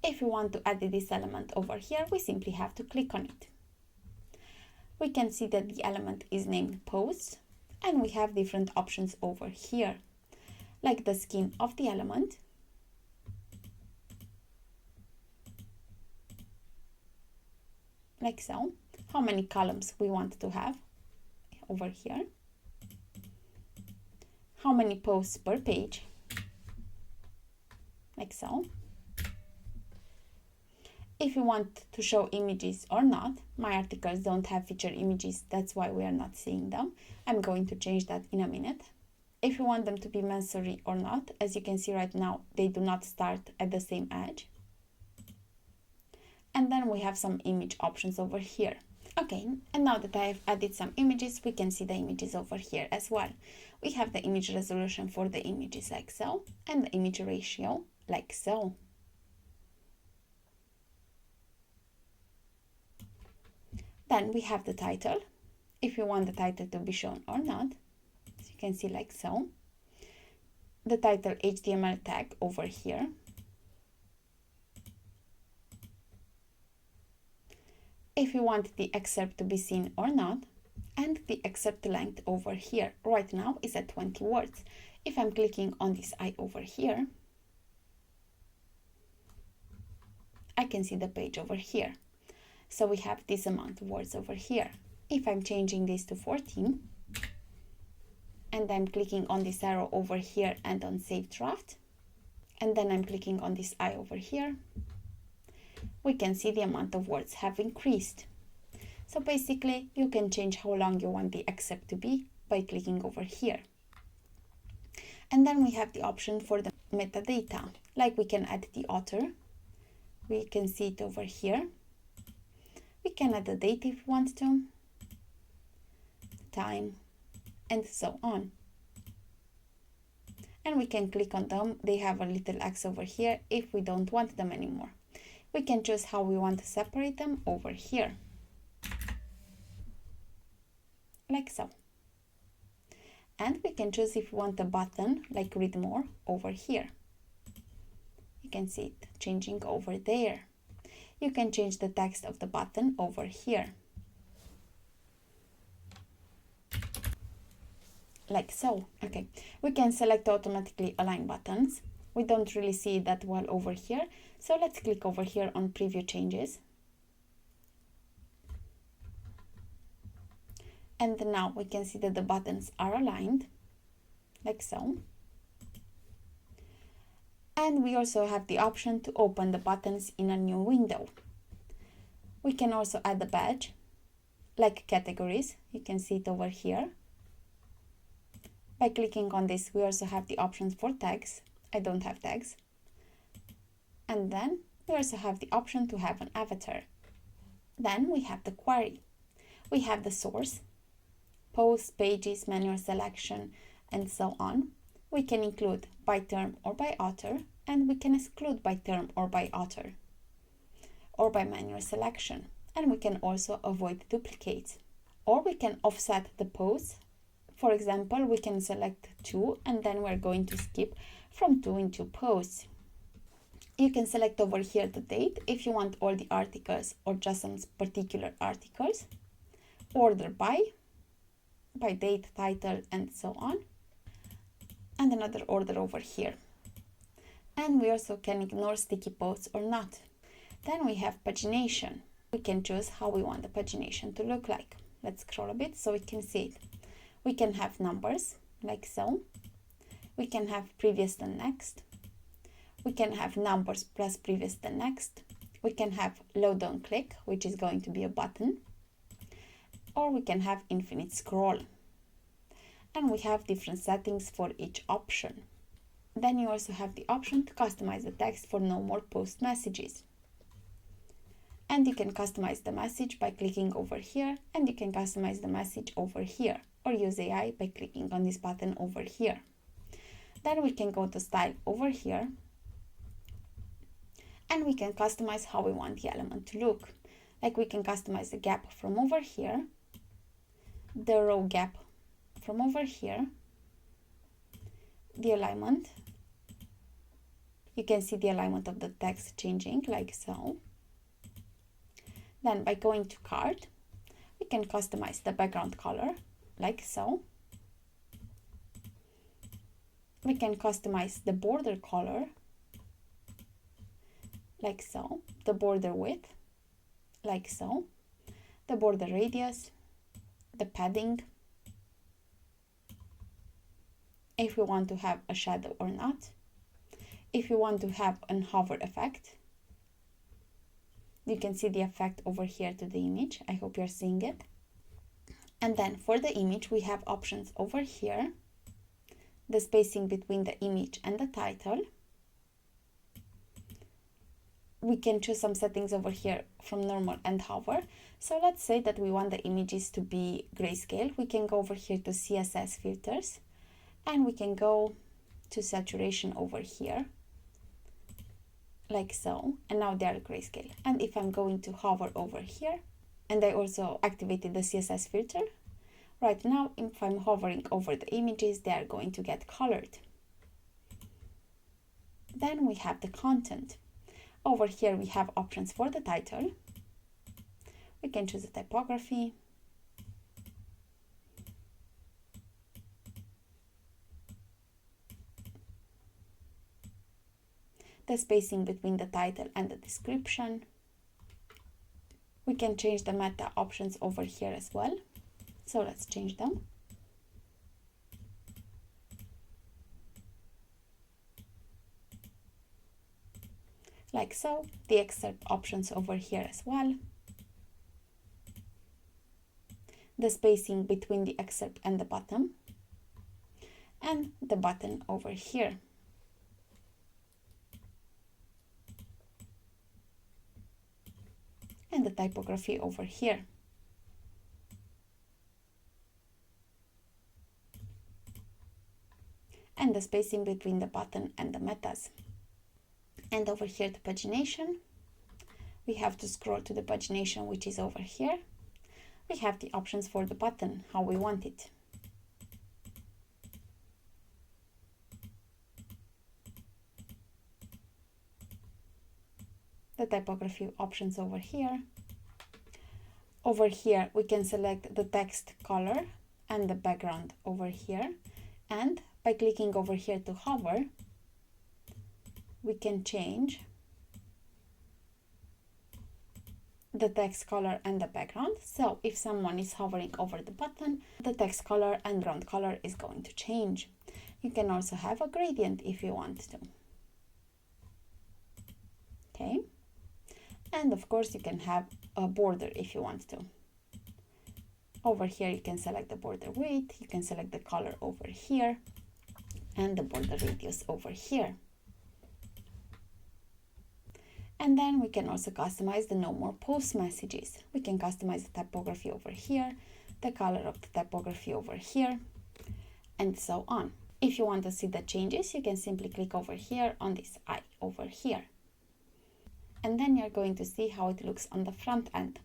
If we want to add this element over here, we simply have to click on it. We can see that the element is named posts, and we have different options over here, like the skin of the element, like so, how many columns we want to have over here, how many posts per page, like so. If you want to show images or not, my articles don't have feature images, that's why we are not seeing them. I'm going to change that in a minute. If you want them to be mensory or not, as you can see right now, they do not start at the same edge. And then we have some image options over here. Okay, and now that I have added some images, we can see the images over here as well. We have the image resolution for the images like so, and the image ratio like so. Then we have the title, if you want the title to be shown or not, as you can see like so. The title HTML tag over here. If you want the excerpt to be seen or not, and the excerpt length over here. Right now is at 20 words. If I'm clicking on this eye over here, I can see the page over here. So we have this amount of words over here. If I'm changing this to 14, and I'm clicking on this arrow over here and on Save Draft, and then I'm clicking on this eye over here, we can see the amount of words have increased. So basically, you can change how long you want the excerpt to be by clicking over here. And then we have the option for the metadata, like we can add the author. We can see it over here. We can add the date if we want to, time, and so on. And we can click on them. They have a little X over here if we don't want them anymore. We can choose how we want to separate them over here, like so. And we can choose if we want a button, like read more, over here. You can see it changing over there. You can change the text of the button over here, like so. Okay, we can select automatically align buttons. We don't really see that well over here, so let's click over here on preview changes. And now we can see that the buttons are aligned, like so. And we also have the option to open the buttons in a new window. We can also add a badge, like categories. You can see it over here. By clicking on this, we also have the options for tags. I don't have tags. And then we also have the option to have an avatar. Then we have the query. We have the source, posts, pages, manual selection, and so on. We can include by term or by author, and we can exclude by term or by author, or by manual selection. And we can also avoid duplicates, or we can offset the posts. For example, we can select 2, and then we're going to skip from 2 into posts. You can select over here the date if you want all the articles or just some particular articles. Order by date, title, and so on. And another order over here. And we also can ignore sticky posts or not. Then we have pagination. We can choose how we want the pagination to look like. Let's scroll a bit so we can see it. We can have numbers, like so. We can have previous and next. We can have numbers plus previous and next. We can have load on click, which is going to be a button. Or we can have infinite scroll. And we have different settings for each option. Then you also have the option to customize the text for no more post messages. And you can customize the message by clicking over here, and you can customize the message over here, or use AI by clicking on this button over here. Then we can go to style over here, and we can customize how we want the element to look. Like we can customize the gap from over here, the row gap from over here, the alignment, You can see the alignment of the text changing like so. Then by going to card, we can customize the background color like so. We can customize the border color like so, the border width like so, the border radius, the padding, if we want to have a shadow or not, if you want to have an hover effect. You can see the effect over here to the image. I hope you're seeing it. And then for the image, we have options over here, the spacing between the image and the title. We can choose some settings over here from normal and hover. So let's say that we want the images to be grayscale. We can go over here to CSS filters and we can go to saturation over here like so, and now they are grayscale. And if I'm going to hover over here, and I also activated the CSS filter, right now if I'm hovering over the images, they are going to get colored. Then we have the content. Over here we have options for the title. We can choose the typography, the spacing between the title and the description. We can change the meta options over here as well. So let's change them. Like so, the excerpt options over here as well. The spacing between the excerpt and the bottom. And the button over here. And the typography over here. And the spacing between the button and the metas. And over here to pagination, we have to scroll to the pagination, which is over here. We have the options for the button, how we want it. The typography options over here. Over here we can select the text color and the background over here, and by clicking over here to hover we can change the text color and the background. So if someone is hovering over the button, the text color and background color is going to change. You can also have a gradient if you want to. Okay. And of course you can have a border if you want to. Over here you can select the border width, you can select the color over here, and the border radius over here. And then we can also customize the no more post messages. We can customize the typography over here, the color of the typography over here, and so on. If you want to see the changes, you can simply click over here on this eye over here. And then you're going to see how it looks on the front end.